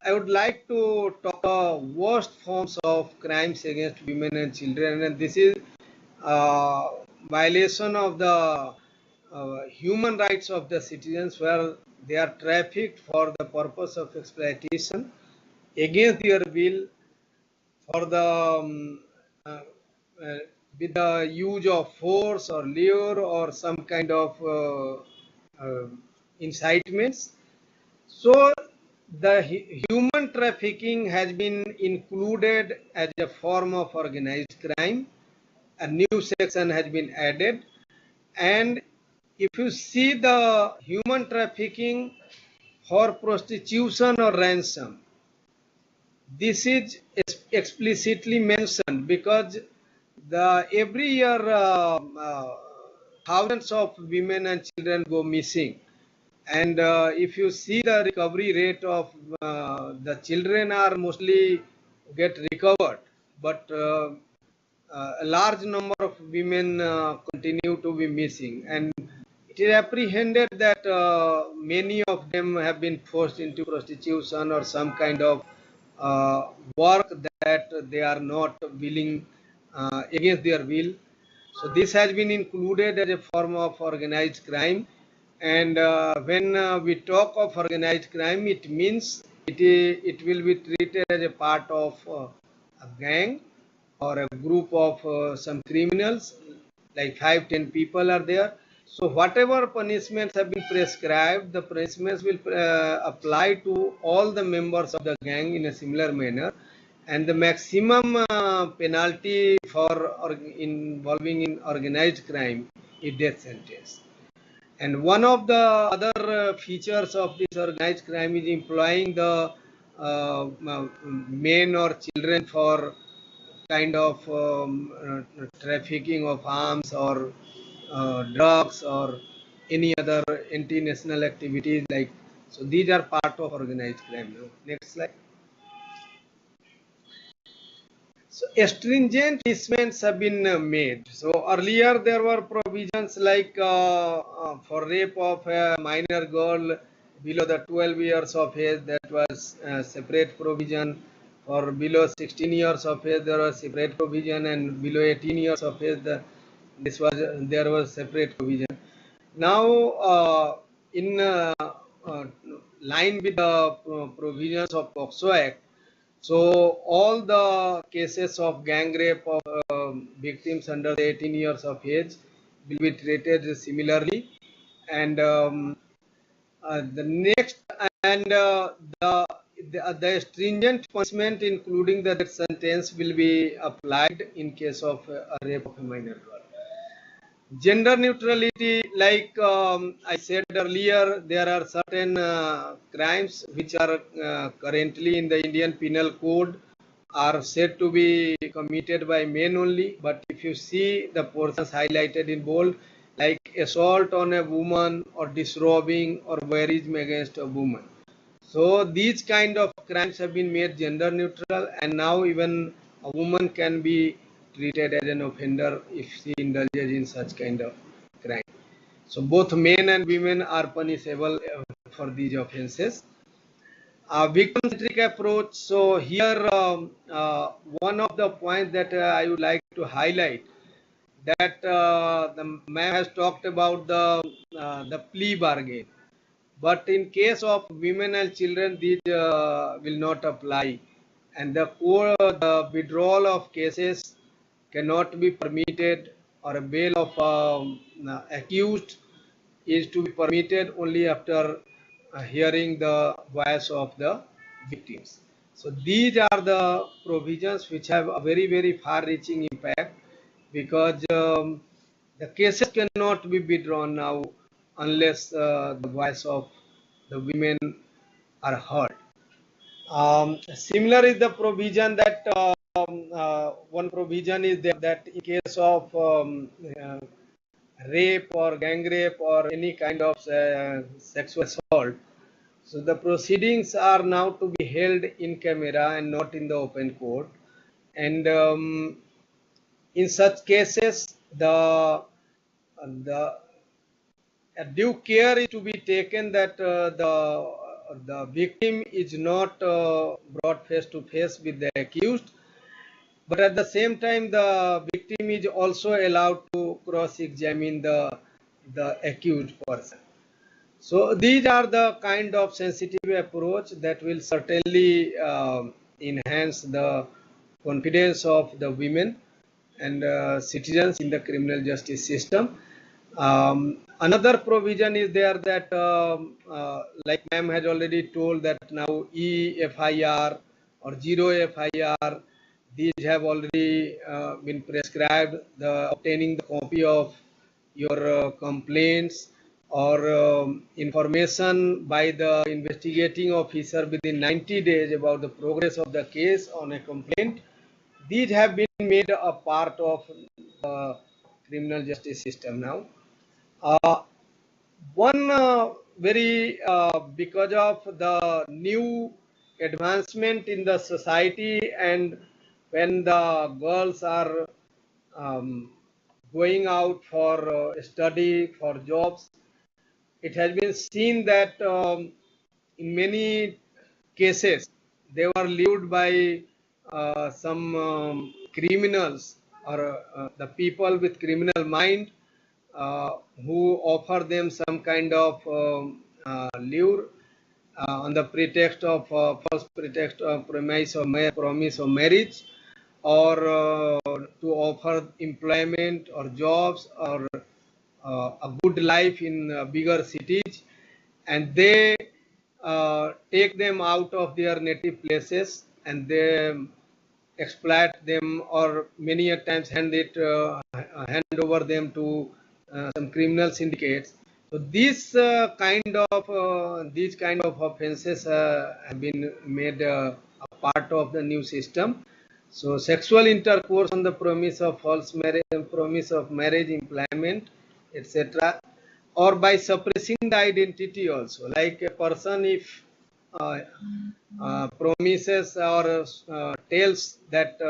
I would like to talk about worst forms of crimes against women and children, and this is violation of the human rights of the citizens, where they are trafficked for the purpose of exploitation against their will, for the with the use of force or lure or some kind of incitements. So the human trafficking has been included as a form of organized crime. A new section has been added, and if you see the human trafficking for prostitution or ransom, this is explicitly mentioned because every year thousands of women and children go missing. And if you see the recovery rate of the children are mostly get recovered, but a large number of women continue to be missing, and it is apprehended that many of them have been forced into prostitution or some kind of work that they are not willing against their will. So this has been included as a form of organized crime. And when we talk of organized crime, it means it will be treated as a part of a gang or a group of some criminals, like 5-10 people are there. So whatever punishments have been prescribed, the punishments will apply to all the members of the gang in a similar manner. And the maximum penalty for involving in organized crime a death sentence. And one of the other features of this organized crime is employing the men or children for kind of trafficking of arms or drugs or any other anti-national activities like. So these are part of organized crime. Now, next slide. So stringent punishments have been made. So earlier there were provisions like for rape of a minor girl below the 12 years of age, that was separate provision. For below 16 years of age there was separate provision, and below 18 years of age there was separate provision. Now in line with the provisions of POCSO Act, so all the cases of gang rape of victims under 18 years of age will be treated similarly. And the next and the stringent punishment, including the death sentence, will be applied in case of a rape of a minor girl. Gender neutrality, like I said earlier, there are certain crimes which are currently in the Indian Penal Code are said to be committed by men only. But if you see the portions highlighted in bold, like assault on a woman or disrobing or voyeurism against a woman, so these kind of crimes have been made gender neutral, and now even a woman can be treated as an offender if she indulges in such kind of crime. So both men and women are punishable for these offences. Victim-centric approach. So here one of the points that I would like to highlight, that the man has talked about the plea bargain. But in case of women and children, these will not apply, and the withdrawal of cases cannot be permitted, or a bail of accused is to be permitted only after hearing the voice of the victims. So these are the provisions which have a very, very far-reaching impact, because the cases cannot be withdrawn now unless the voice of the women are heard. Similar is the provision that one provision is there, that in case of rape or gang rape or any kind of sexual assault, so the proceedings are now to be held in camera and not in the open court. And in such cases, the due care is to be taken that the victim is not brought face to face with the accused, but at the same time the victim is also allowed to cross-examine the accused person. So these are the kind of sensitive approach that will certainly enhance the confidence of the women and citizens in the criminal justice system. Another provision is there that, like ma'am has already told, that now EFIR or zero FIR, these have already been prescribed. The obtaining the copy of your complaints or information by the investigating officer within 90 days about the progress of the case on a complaint, these have been made a part of the criminal justice system now. One very because of the new advancement in the society, and when the girls are going out for study, for jobs, it has been seen that in many cases they were lured by some criminals or the people with criminal mind who offer them some kind of lure on the pretext of false pretext of promise of marriage, or to offer employment or jobs or a good life in bigger cities, and they take them out of their native places, and they exploit them, or many a times hand over them to some criminal syndicates. So these kind of offences have been made a part of the new system. So sexual intercourse on the promise of false marriage, promise of marriage, employment, etc., or by suppressing the identity also. Like a person if promises or tells that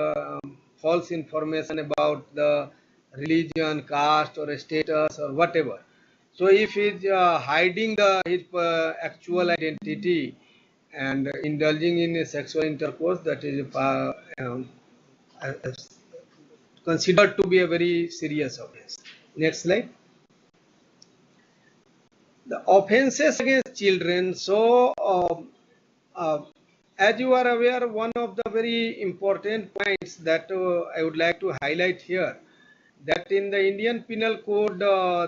false information about the religion, caste, or status, or whatever. So if he's hiding his actual identity and indulging in a sexual intercourse, that is considered to be a very serious offense. Next slide. The offenses against children. So, as you are aware, one of the very important points that I would like to highlight here, that in the Indian Penal Code,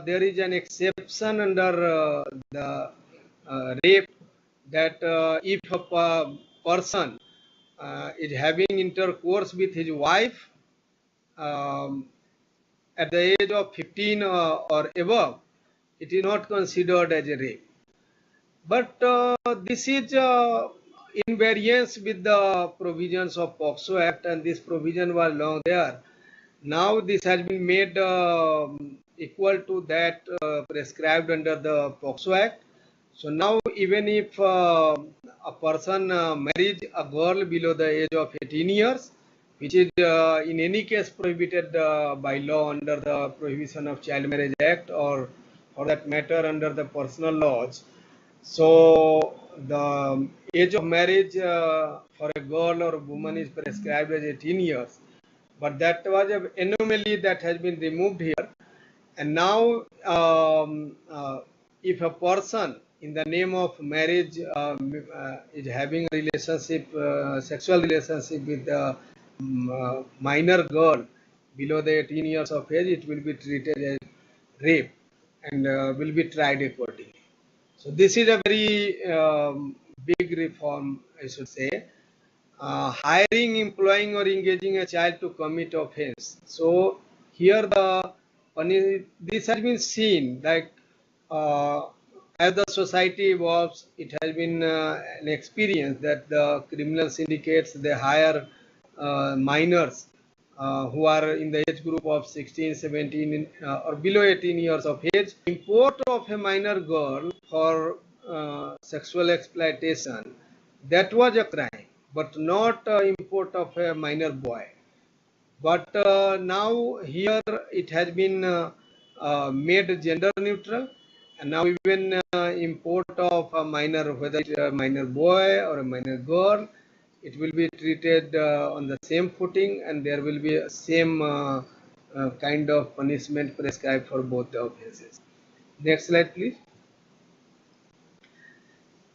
there is an exception under the rape, that if a person is having intercourse with his wife at the age of 15 or above, it is not considered as a rape. But this is in variance with the provisions of POCSO Act, and this provision was long there. Now this has been made equal to that prescribed under the POCSO Act. So now even if a person marries a girl below the age of 18 years, which is in any case prohibited by law under the Prohibition of Child Marriage Act, or for that matter under the personal laws. So the age of marriage for a girl or a woman is prescribed as 18 years. But that was an anomaly that has been removed here. And now if a person in the name of marriage is having a relationship, sexual relationship with a minor girl below the 18 years of age, it will be treated as rape and will be tried accordingly. So this is a very big reform, I should say. Hiring, employing, or engaging a child to commit offense. So here this has been seen, like as the society evolves, it has been an experience that the criminal syndicates, they hire minors who are in the age group of 16, 17 or below 18 years of age. Import of a minor girl for sexual exploitation, that was a crime, but not import of a minor boy. But now here it has been made gender neutral, and now even import of a minor, whether it's a minor boy or a minor girl, it will be treated on the same footing, and there will be a same kind of punishment prescribed for both the offenses. Next slide, please.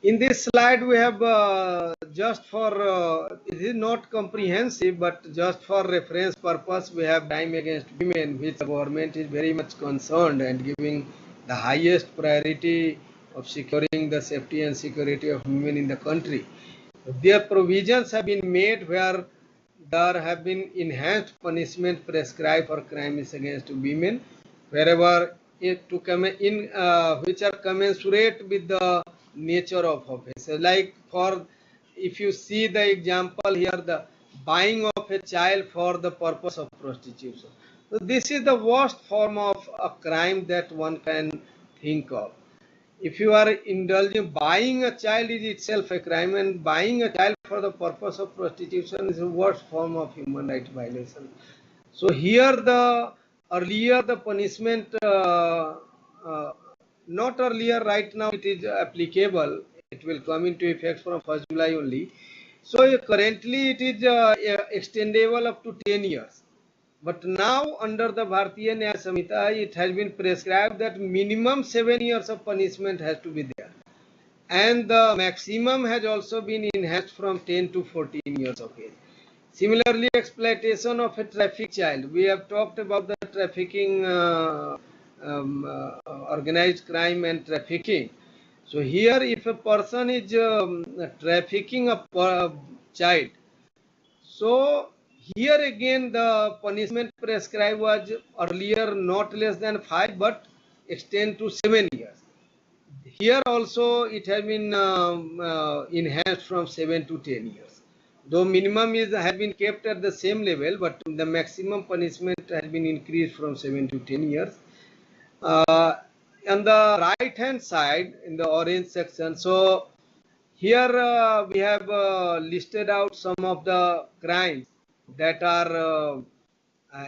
In this slide, we have just for, it is not comprehensive, but just for reference purpose, we have crime against women, which the government is very much concerned and giving the highest priority of securing the safety and security of women in the country. Their provisions have been made where there have been enhanced punishment prescribed for crimes against women, wherever which are commensurate with the nature of offense. Like if you see the example here, the buying of a child for the purpose of prostitution. So this is the worst form of a crime that one can think of. If you are indulging, buying a child is itself a crime, and buying a child for the purpose of prostitution is the worst form of human rights violation. So here earlier the punishment, not earlier, right now it is applicable. It will come into effect from 1st July only. So currently it is extendable up to 10 years. But now under the Bharatiya Nyaya Samhita, it has been prescribed that minimum 7 years of punishment has to be there. And the maximum has also been enhanced from 10 to 14 years of age. Similarly, exploitation of a trafficked child. We have talked about the trafficking, organized crime and trafficking. So here, if a person is trafficking a child, so here again the punishment prescribed was earlier not less than 5 but extend to 7 years. Here also it has been enhanced from 7 to 10 years. Though minimum has been kept at the same level, but the maximum punishment has been increased from 7 to 10 years. On the right hand side in the orange section, so here we have listed out some of the crimes that are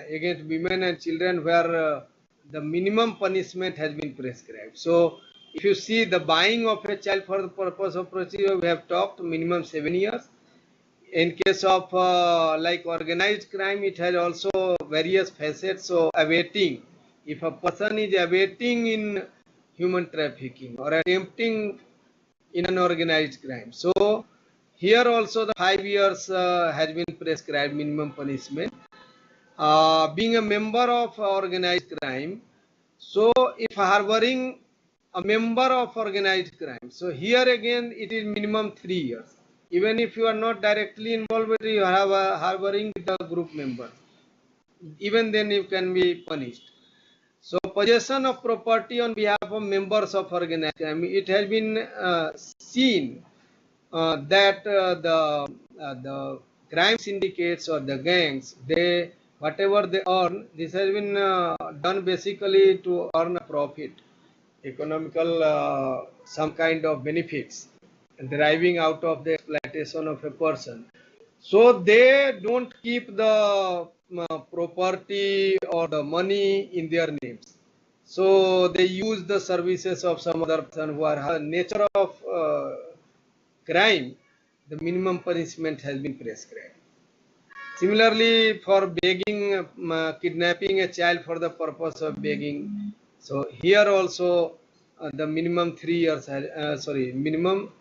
against women and children where the minimum punishment has been prescribed. So if you see the buying of a child for the purpose of procedure, we have talked minimum 7 years. In case of like organized crime, it has also various facets. So awaiting, if a person is awaiting in human trafficking or attempting in an organized crime, so here also the 5 years has been prescribed minimum punishment. Being a member of organized crime, so if harboring a member of organized crime, so here again it is minimum 3 years. Even if you are not directly involved, but you have a harboring with the group member, even then you can be punished. So possession of property on behalf of members of organized crime, it has been seen that the crime syndicates or the gangs, they whatever they earn, this has been done basically to earn a profit, economical some kind of benefits deriving out of the exploitation of a person. So they don't keep the property or the money in their names. So they use the services of some other person who are nature of crime. The minimum punishment has been prescribed. Similarly, for begging, kidnapping a child for the purpose of begging. So here also the minimum 3 years, minimum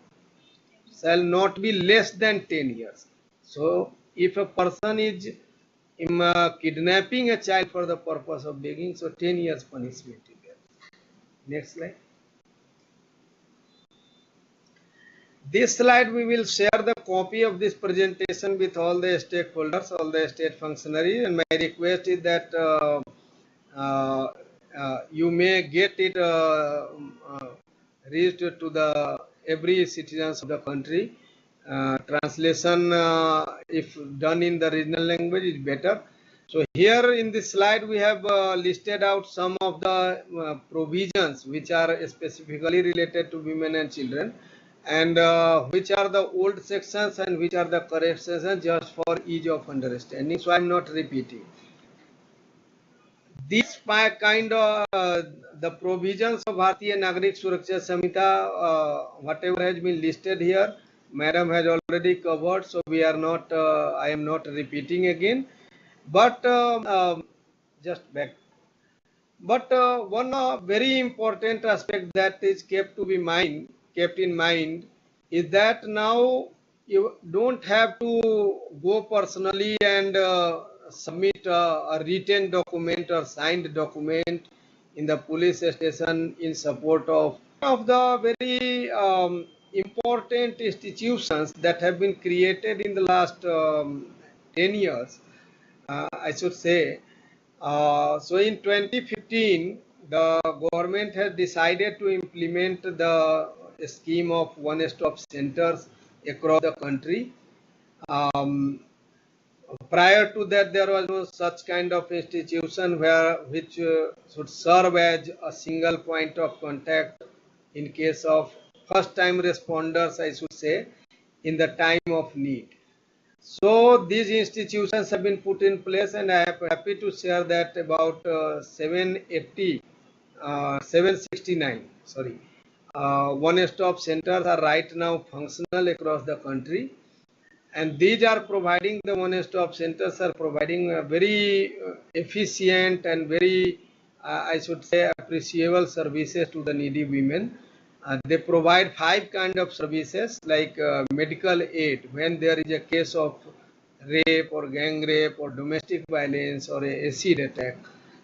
shall not be less than 10 years. So if a person is kidnapping a child for the purpose of begging, so 10 years punishment is there. Next slide. This slide we will share the copy of this presentation with all the stakeholders, all the state functionaries, and my request is that you may get it reached to the every citizens of the country. Translation, if done in the regional language, is better. So here in this slide we have listed out some of the provisions which are specifically related to women and children, and which are the old sections and which are the correct sections, just for ease of understanding. So I am not repeating. This kind of the provisions of Bharatiya Nagrik Suraksha Samhita, whatever has been listed here, Madam has already covered, so we are not. I am not repeating again. But just back. But one very important aspect that is kept in mind, is that now you don't have to go personally and submit a written document or signed document in the police station in support of the very important institutions that have been created in the last 10 years, I should say. So in 2015, the government has decided to implement the scheme of one-stop centers across the country. Prior to that, there was no such kind of institution which should serve as a single point of contact in case of first-time responders, I should say, in the time of need. So these institutions have been put in place, and I am happy to share that about 769, one-stop centers are right now functional across the country, and these are providing, the one-stop centers are providing a very efficient and very, I should say, appreciable services to the needy women. They provide 5 kind of services, like medical aid when there is a case of rape or gang rape or domestic violence or a acid attack.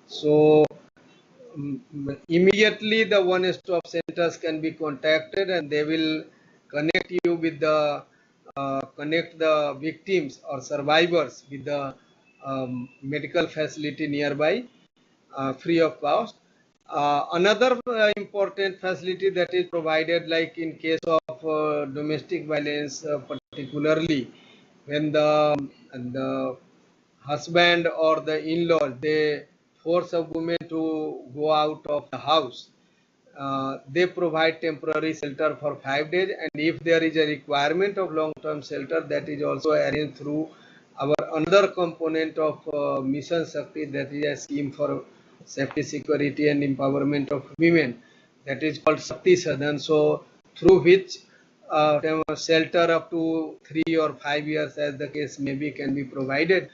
So immediately the one-stop centers can be contacted, and they will connect you with the connect the victims or survivors with the medical facility nearby, free of cost. Another important facility that is provided, like in case of domestic violence, particularly when the husband or the in-laws, they force a woman to go out of the house. They provide temporary shelter for 5 days, and if there is a requirement of long-term shelter, that is also arranged through our another component of Mission Shakti, that is a scheme for safety, security, and empowerment of women, that is called Shakti Sadan. So through which shelter up to 3 or 5 years, as the case may be, can be provided.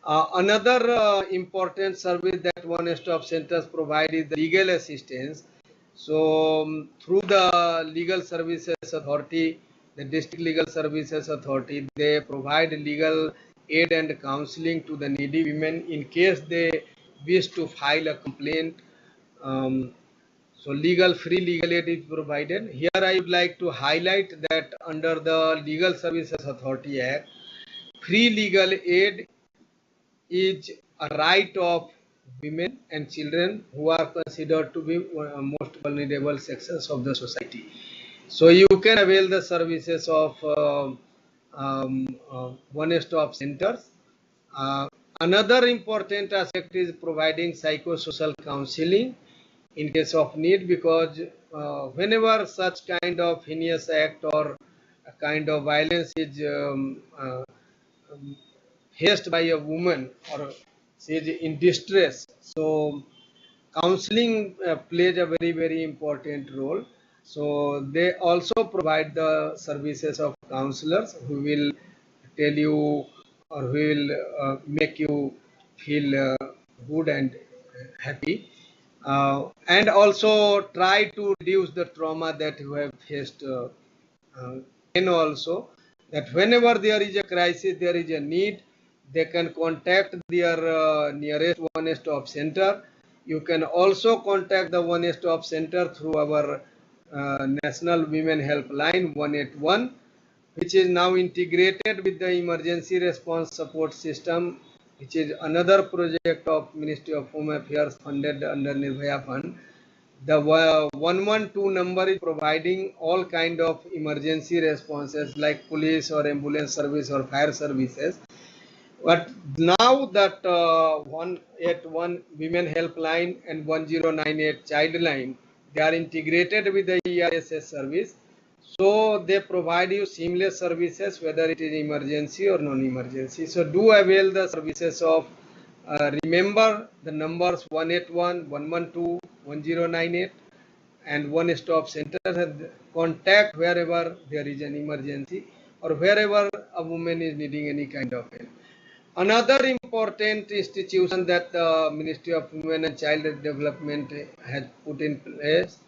Another important service that one-stop centers provide is the legal assistance. So through the Legal Services Authority, the District Legal Services Authority, they provide legal aid and counseling to the needy women in case they wish to file a complaint. So free legal aid is provided. Here I would like to highlight that under the Legal Services Authority Act, free legal aid is a right of women and children who are considered to be most vulnerable sections of the society. So you can avail the services of one-stop centers. Another important aspect is providing psychosocial counseling in case of need, because whenever such kind of heinous act or a kind of violence is faced by a woman, or she is in distress, so counseling plays a very important role. So they also provide the services of counselors who will tell you, or who will make you feel good and happy, and also try to reduce the trauma that you have faced. Then also, that whenever there is a crisis, there is a need, they can contact their nearest one-stop center. You can also contact the one-stop center through our National Women Helpline 181, which is now integrated with the Emergency Response Support System, which is another project of Ministry of Home Affairs funded under Nirbhaya Fund. The 112 number is providing all kind of emergency responses like police or ambulance service or fire services. But now that 181 Women Helpline and 1098 Child Line, they are integrated with the ERSS service. So they provide you seamless services, whether it is emergency or non-emergency. So do avail the services of, remember the numbers 181, 112, 1098 and one-stop center, and contact wherever there is an emergency or wherever a woman is needing any kind of help. Another important institution that the Ministry of Women and Child Development has put in place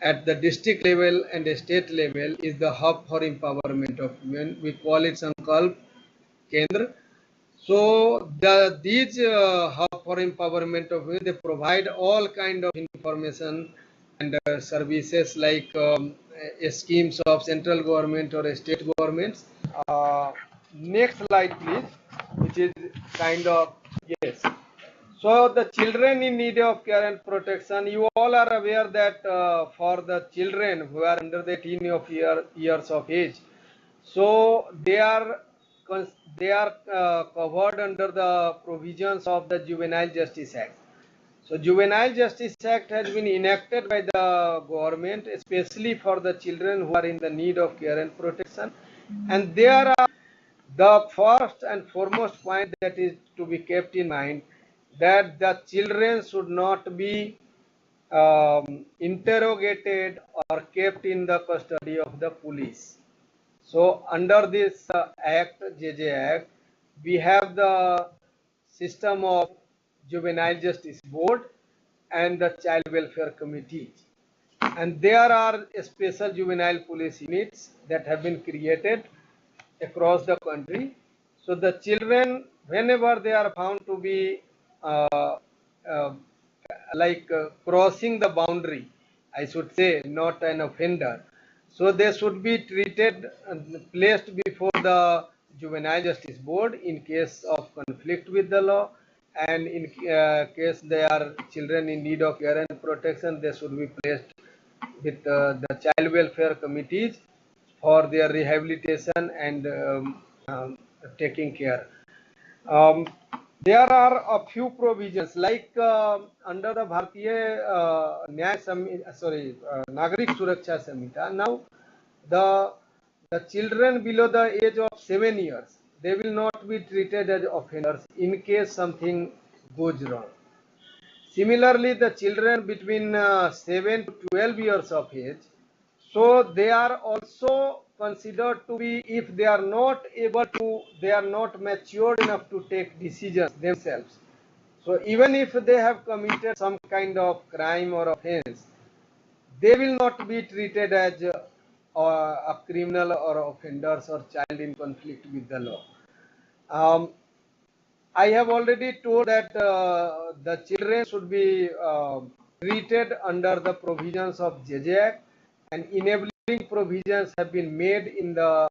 at the district level and the state level is the Hub for Empowerment of Women. We call it Sankalp Kendra. So these Hub for Empowerment of Women, they provide all kind of information and services like schemes of central government or state governments. Next slide, please, which is kind of, yes. So the children in need of care and protection, you all are aware that for the children who are under the 18 years of age, so they are covered under the provisions of the Juvenile Justice Act. So Juvenile Justice Act has been enacted by the government, especially for the children who are in the need of care and protection. And there are the first and foremost point that is to be kept in mind, that the children should not be interrogated or kept in the custody of the police. So under this act, JJ Act, we have the system of Juvenile Justice Board and the Child Welfare Committee. And there are special juvenile police units that have been created across the country. So the children, whenever they are found to be crossing the boundary, I should say, not an offender, so they should be treated and placed before the Juvenile Justice Board in case of conflict with the law, and in case they are children in need of care and protection, they should be placed with the child welfare committees for their rehabilitation and taking care. There are a few provisions like under the Bharatiya Nagarik Suraksha Samhita. Now, the children below the age of 7 years, they will not be treated as offenders in case something goes wrong. Similarly, the children between 7 to 12 years of age, so they are also considered to be, if they are not able to, they are not matured enough to take decisions themselves. So even if they have committed some kind of crime or offense, they will not be treated as a criminal or offenders or child in conflict with the law. I have already told that the children should be treated under the provisions of JJ Act, and enabling provisions have been made in the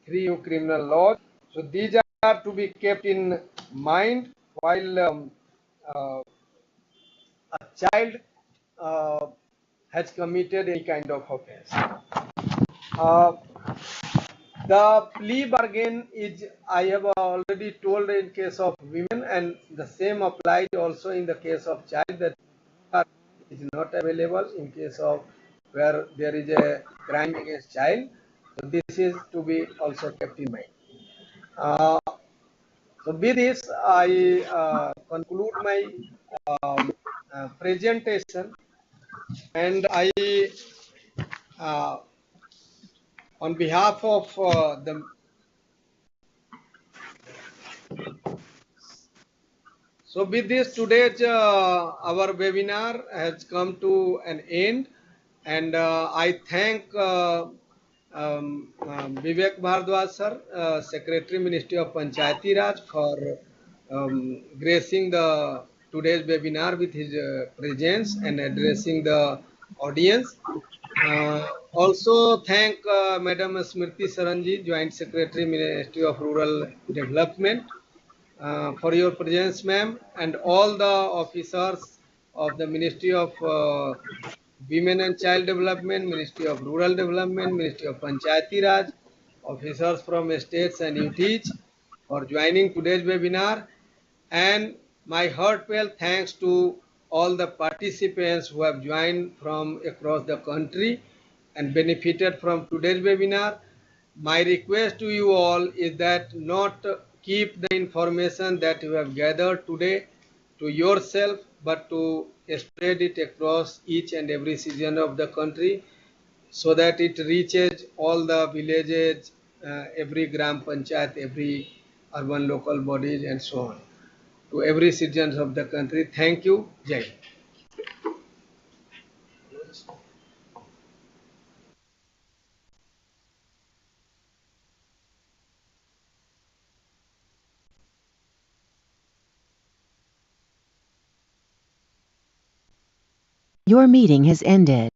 3 new criminal laws. So these are to be kept in mind while a child has committed any kind of offense. The plea bargain is, I have already told in case of women, and the same applies also in the case of child, that is not available in case of where there is a crime against child. So this is to be also kept in mind. So with this, I conclude my presentation, and I, on behalf of the So with this, today's our webinar has come to an end, and I thank Vivek Bhardwaj sir, Secretary Ministry of Panchayati Raj, for gracing the today's webinar with his presence and addressing the audience. Also thank Madam Smriti Saranji, Joint Secretary Ministry of Rural Development, for your presence, ma'am, and all the officers of the Ministry of Women and Child Development, Ministry of Rural Development, Ministry of Panchayati Raj, officers from states and UTs for joining today's webinar, and my heartfelt thanks to all the participants who have joined from across the country and benefited from today's webinar. My request to you all is that not keep the information that you have gathered today to yourself, but to spread it across each and every region of the country, so that it reaches all the villages, every gram panchayat, every urban local bodies, and so on, to every citizens of the country. Thank you. Jai Hind. Your meeting has ended.